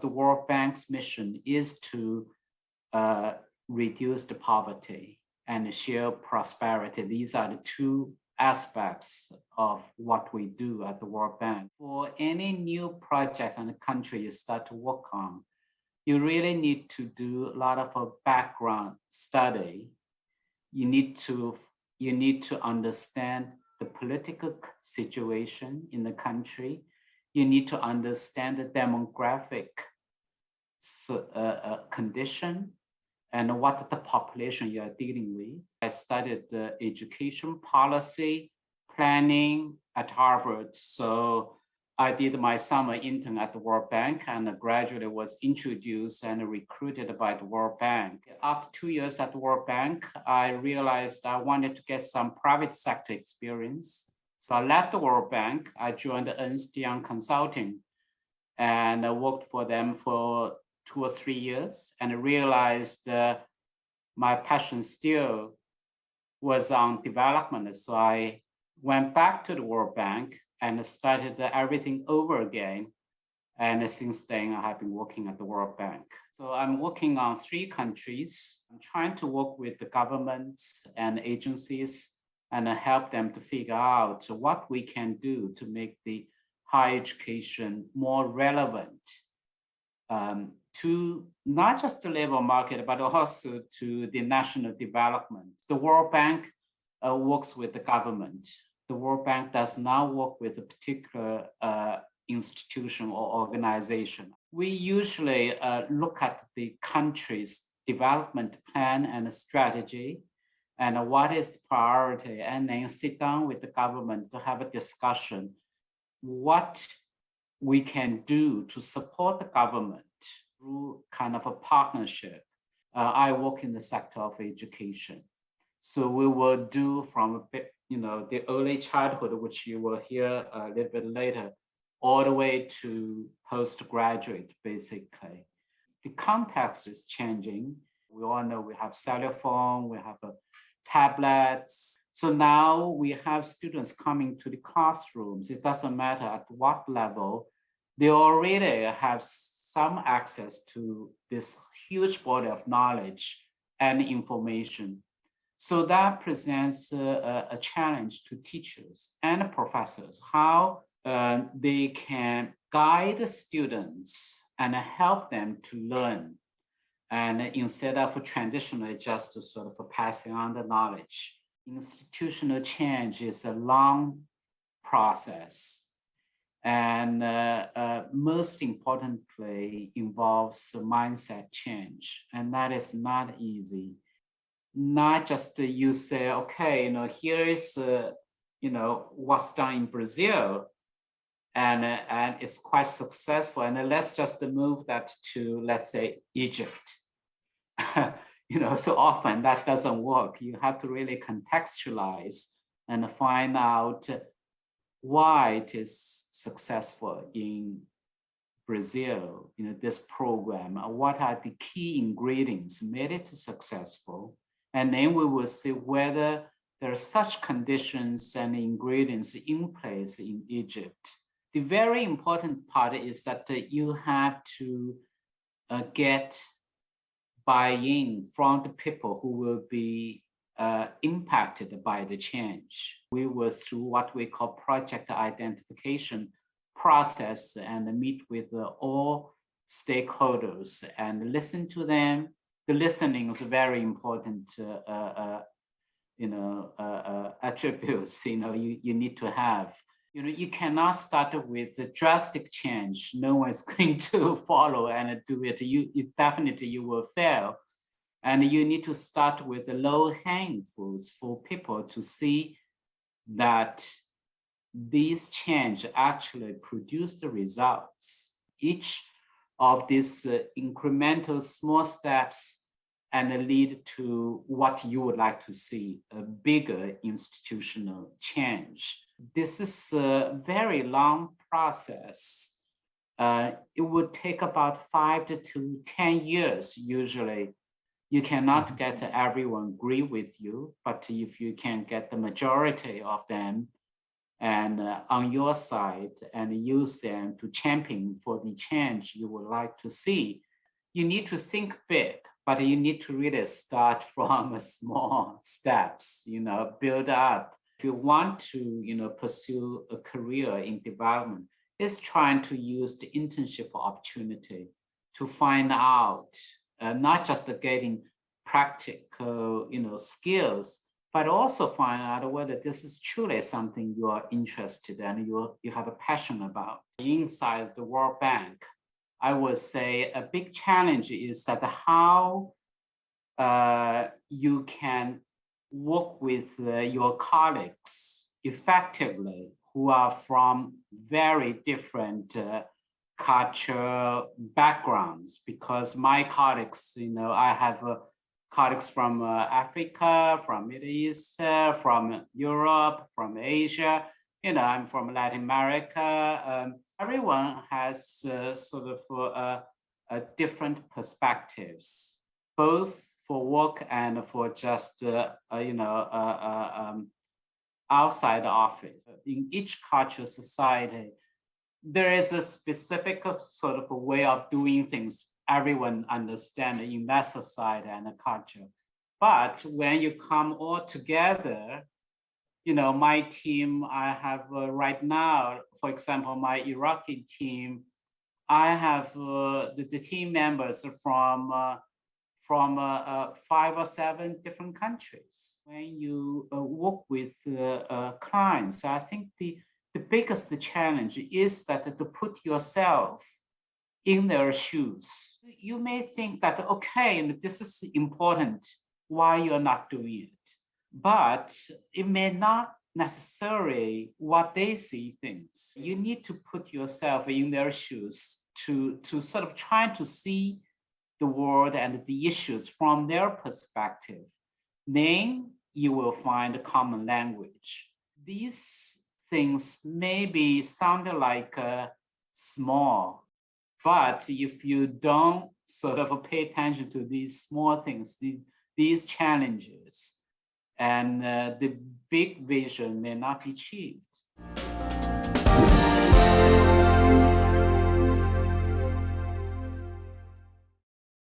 The World Bank's mission is to reduce the poverty and share prosperity. These are the two aspects of what we do at the World Bank. For any new project and country you start to work on, you really need to do a lot of a background study. You need to understand the political situation in the country. You need to understand the demographic condition and what the population you are dealing with. I studied the education policy planning at Harvard. So I did my summer intern at the World Bank and gradually was introduced and recruited by the World Bank. After 2 years at the World Bank, I realized I wanted to get some private sector experience. So I left the World Bank. I joined Ernst & Young Consulting and I worked for them for 2 or 3 years and realized my passion still was on development. So I went back to the World Bank and started everything over again. And since then, I have been working at the World Bank. So I'm working on 3 countries. I'm trying to work with the governments and agencies and help them to figure out what we can do to make the higher education more relevant to not just the labor market, but also to the national development. The World Bank works with the government. The World Bank does not work with a particular institution or organization. We usually look at the country's development plan and strategy and what is the priority, and then sit down with the government to have a discussion what we can do to support the government through kind of a partnership. I work in the sector of education. So we will do from the early childhood, which you will hear a little bit later, all the way to postgraduate, basically. The context is changing. We all know we have cellular phone, we have tablets. So now we have students coming to the classrooms. It doesn't matter at what level, they already have some access to this huge body of knowledge and information. So that presents a challenge to teachers and professors, how they can guide students and help them to learn. And instead of traditionally just to sort of passing on the knowledge. Institutional change is a long process. And most importantly, involves mindset change. And that is not easy. Not just you say, okay, here is, what's done in Brazil, and it's quite successful. And let's just move that to, let's say, Egypt. So often that doesn't work. You have to really contextualize and find out why it is successful in Brazil, this program. What are the key ingredients made it successful? And then we will see whether there are such conditions and ingredients in place in Egypt. The very important part is that you have to get buy-in from the people who will be impacted by the change. We were through what we call project identification process and meet with all stakeholders and listen to them. The listening is a very important attributes you need to have. You cannot start with a drastic change. No one is going to follow and do it. You will fail. And you need to start with the low-hanging fruits for people to see that these change actually produce the results. Each of these incremental small steps and lead to what you would like to see, a bigger institutional change. This is a very long process. It would take about 5 to 10 years usually. You cannot get everyone agree with you, but if you can get the majority of them and on your side and use them to champion for the change you would like to see. You need to think big, but you need to really start from small steps, build up. If you want to, pursue a career in development, it's trying to use the internship opportunity to find out, not just getting practical, skills, but also find out whether this is truly something you are interested in and you have a passion about. Inside the World Bank, I would say a big challenge is that how you can work with your colleagues effectively who are from very different cultural backgrounds. Because my colleagues, I have colleagues from Africa, from Middle East, from Europe, from Asia. I'm from Latin America. Everyone has sort of different perspectives, both for work and for just outside the office. In each cultural society, there is a specific sort of a way of doing things everyone understands in that society and the culture. But when you come all together, my team I have right now, for example, my Iraqi team, I have the team members from 5 or 7 different countries. When you work with clients, I think the biggest challenge is that to put yourself in their shoes. You may think that, okay, this is important, why you're not doing it? But it may not necessarily what they see things. You need to put yourself in their shoes to sort of try to see the world and the issues from their perspective. Then you will find a common language. These things maybe sound like small, but if you don't sort of pay attention to these small things, these challenges, and the big vision may not be achieved.